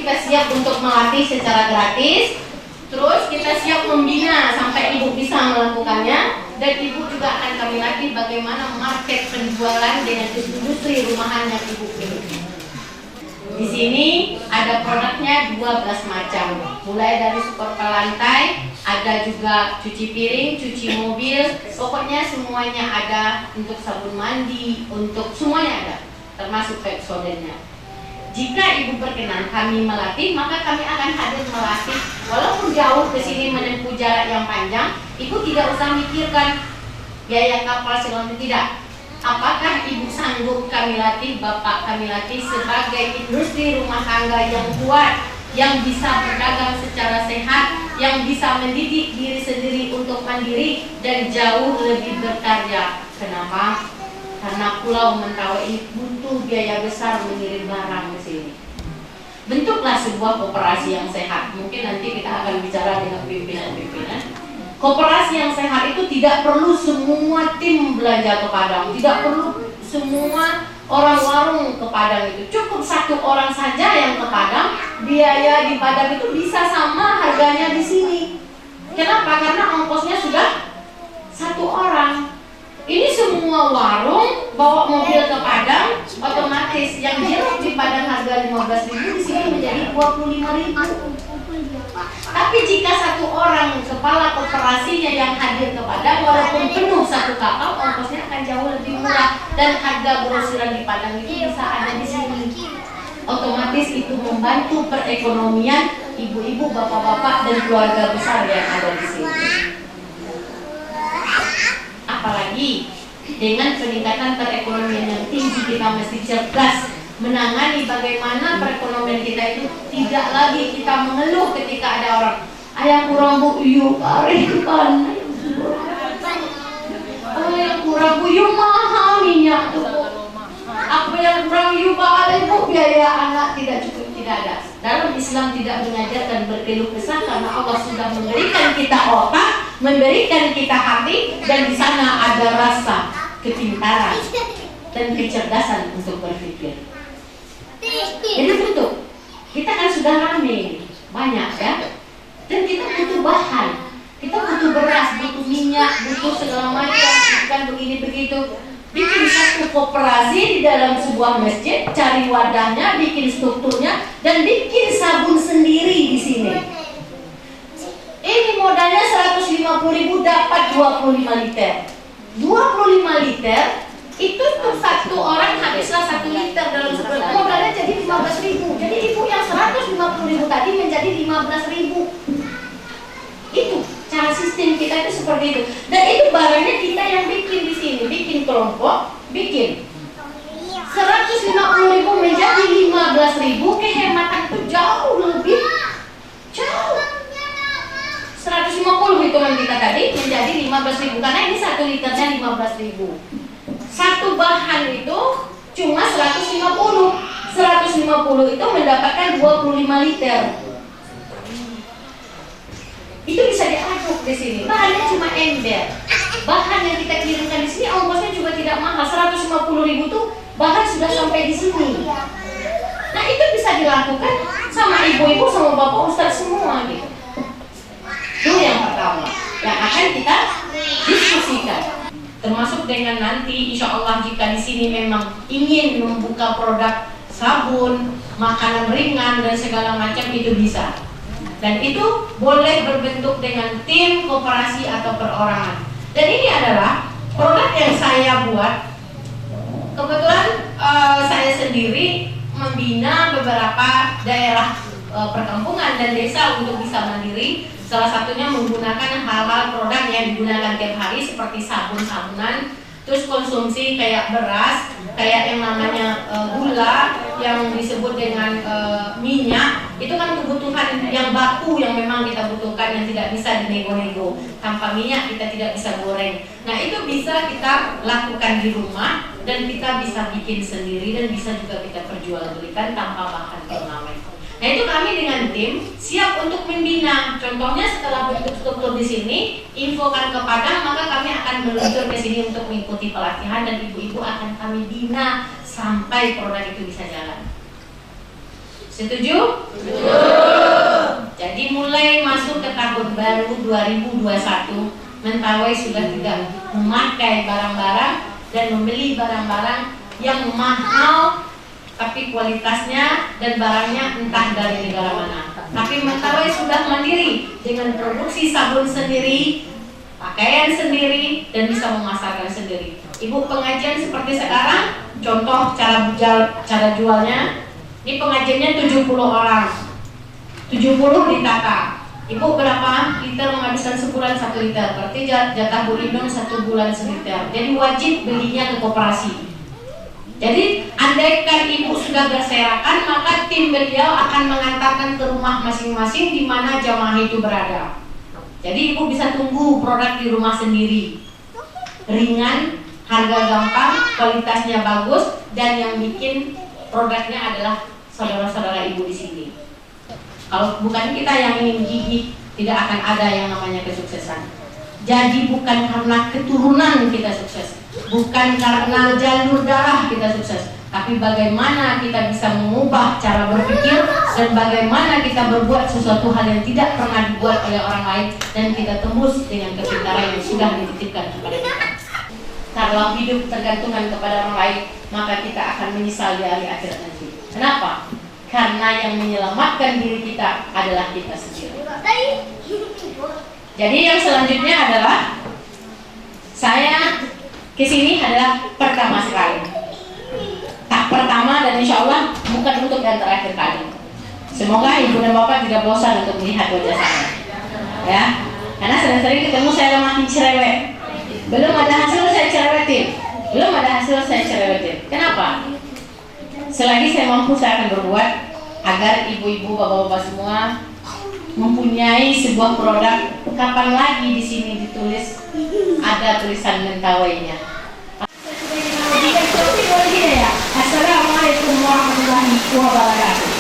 kita siap untuk melatih secara gratis. Terus kita siap membina sampai ibu bisa melakukannya. Dan ibu juga akan kami latih bagaimana market penjualan dengan industri rumahan yang ibu miliki. Di sini ada produknya 12 macam. Mulai dari support ke lantai, ada juga cuci piring, cuci mobil, pokoknya semuanya ada, untuk sabun mandi, untuk semuanya ada, termasuk Pepsodentnya. Jika ibu berkenan kami melatih, maka kami akan hadir melatih. Walaupun jauh ke sini menempuh jarak yang panjang, ibu tidak usah mikirkan biaya kapal segala, tidak. Apakah ibu sanggup kami latih, bapak kami latih sebagai industri rumah tangga yang kuat, yang bisa berdagang secara sehat, yang bisa mendidik diri sendiri untuk mandiri dan jauh lebih berkarya. Kenapa? Karena Pulau Mentawai ini butuh biaya besar mengirim barang ke sini. Bentuklah sebuah koperasi yang sehat. Mungkin nanti kita akan bicara dengan pimpinan-pimpinan. Koperasi yang sehat itu tidak perlu semua tim belanja ke Padang, tidak perlu semua orang warung ke Padang itu. Cukup satu orang saja yang ke Padang, biaya di Padang itu bisa sama harganya di sini. Kenapa? Karena ongkosnya sudah satu orang. Ini semua warung bawa mobil ke Padang, otomatis yang jeruk di Padang harga 15.000 di sini menjadi 25.000. Tapi jika satu orang kepala koperasinya yang hadir ke Padang, walaupun penuh satu kapal, ongkosnya akan jauh lebih murah dan harga grosiran di Padang itu bisa ada di sini. Otomatis itu membantu perekonomian ibu-ibu, bapak-bapak dan keluarga besar yang ada di sini. Apalagi dengan peningkatan perekonomian yang tinggi, kita mesti cerdas menangani bagaimana perekonomian kita itu tidak lagi kita mengeluh ketika ada orang ayam kurang bu yuk kan yang kurang bu yuk mahal minyak tuh apa yang kurang yuk balik bu biaya anak tidak cukup, tidak ada. Dalam Islam tidak mengajarkan berkeluh kesah karena Allah sudah memberikan kita otak, memberikan kita hati, dan di sana ada rasa kepintaran dan kecerdasan untuk berpikir. Jadi bentuk kita kan sudah rame banyak ya, dan kita butuh bahan, kita butuh beras, butuh minyak, butuh segala macam, kan begini begitu. Bikin satu koperasi di dalam sebuah masjid, cari wadahnya, bikin strukturnya, dan bikin sabun sendiri di sini. Ini modalnya 150.000 dapat 25 liter. 25 liter itu tuh satu orang habislah 1 liter dalam sebulan. Modalnya jadi 15.000. Jadi ibu yang 150.000 tadi menjadi 15.000. Itu cara sistem kita itu seperti itu. Dan itu barangnya kita yang bikin di sini, bikin kelompok, bikin 150.000 menjadi 15.000, kehematan itu jauh lebih jauh. 150 hitungan kita tadi menjadi 15.000 karena ini 1 liternya 15.000. Satu bahan itu cuma 150. 150 itu mendapatkan 25 liter. Itu bisa diaduk di sini. Bahannya cuma ember. Bahan yang kita kirimkan di sini ongkosnya juga tidak mahal. 150.000 tuh bahan sudah sampai di sini. Nah itu bisa dilakukan sama ibu-ibu, sama bapak ustadz semua gitu. Itu yang pertama yang akan kita diskusikan. Termasuk dengan nanti insya Allah jika di sini memang ingin membuka produk sabun, makanan ringan dan segala macam itu bisa. Dan itu boleh berbentuk dengan tim, koperasi atau perorangan. Dan ini adalah produk yang saya buat. Kebetulan saya sendiri membina beberapa daerah perkampungan dan desa untuk bisa mandiri. Salah satunya menggunakan hal-hal produk yang digunakan tiap hari seperti sabun-sabunan, terus konsumsi kayak beras, kayak yang namanya gula yang disebut dengan minyak. Itu kan kebutuhan yang baku yang memang kita butuhkan, yang tidak bisa dinego-nego. Tanpa minyak kita tidak bisa goreng. Nah itu bisa kita lakukan di rumah dan kita bisa bikin sendiri dan bisa juga kita perjualbelikan tanpa bahan pengawet. Nah itu kami dengan tim siap untuk membina. Contohnya setelah bentuk struktur di sini, infokan ke Padang, maka kami akan meluncur ke sini untuk mengikuti pelatihan dan ibu-ibu akan kami bina sampai produk itu bisa jalan. Setuju? Setuju. Jadi mulai masuk ke tahun baru 2021, Mentawai sudah tidak memakai barang-barang dan membeli barang-barang yang mahal tapi kualitasnya dan barangnya entah dari negara mana. Tapi Mentawai sudah mandiri dengan produksi sabun sendiri, pakaian sendiri, dan bisa memasarkan sendiri. Ibu pengajian seperti sekarang, contoh cara jualnya. Ini pengajiannya 70 orang, 70 ditata. Ibu berapa liter menghabiskan sebulan 1 liter, berarti jatah Bu Indung 1 bulan 1 liter. Jadi wajib belinya ke koperasi. Jadi andaikan ibu sudah berserakan, maka tim beliau akan mengantarkan ke rumah masing-masing di mana jamaah itu berada. Jadi ibu bisa tunggu produk di rumah sendiri, ringan, harga gampang, kualitasnya bagus, dan yang bikin produknya adalah saudara-saudara ibu di sini. Kalau bukan kita yang ingin gigih, tidak akan ada yang namanya kesuksesan. Jadi bukan karena keturunan kita sukses, bukan karena jalur darah kita sukses, tapi bagaimana kita bisa mengubah cara berpikir dan bagaimana kita berbuat sesuatu hal yang tidak pernah dibuat oleh orang lain dan kita tembus dengan kepintaran yang sudah dititipkan kepada kita. Kalau hidup tergantungan kepada orang lain, maka kita akan menyesal di hari akhirat nanti. Kenapa? Karena yang menyelamatkan diri kita adalah kita sendiri. Jadi yang selanjutnya adalah saya kesini adalah pertama sekali. Tak pertama dan insya Allah bukan untuk yang terakhir kali. Semoga ibu dan bapak tidak bosan untuk melihat wajah saya. Ya, karena sering-sering ketemu saya makin cerewet. Belum ada hasil saya cerewetin. Belum ada hasil saya cerewetin. Kenapa? Selagi saya mampu, saya akan berbuat agar ibu-ibu, bapak-bapak semua mempunyai sebuah produk. Kapan lagi di sini ditulis ada tulisan Mentawainya? Assalamualaikum warahmatullahi wabarakatuh.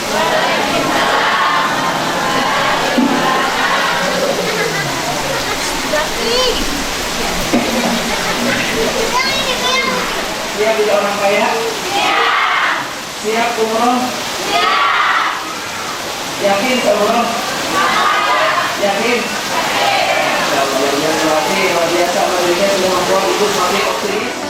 Siap jadi orang kaya? Siap umroh? Yakin umroh? Yakin? Luar biasa, luar biasa, luar biasa sudah membuat ibu semakin optimis.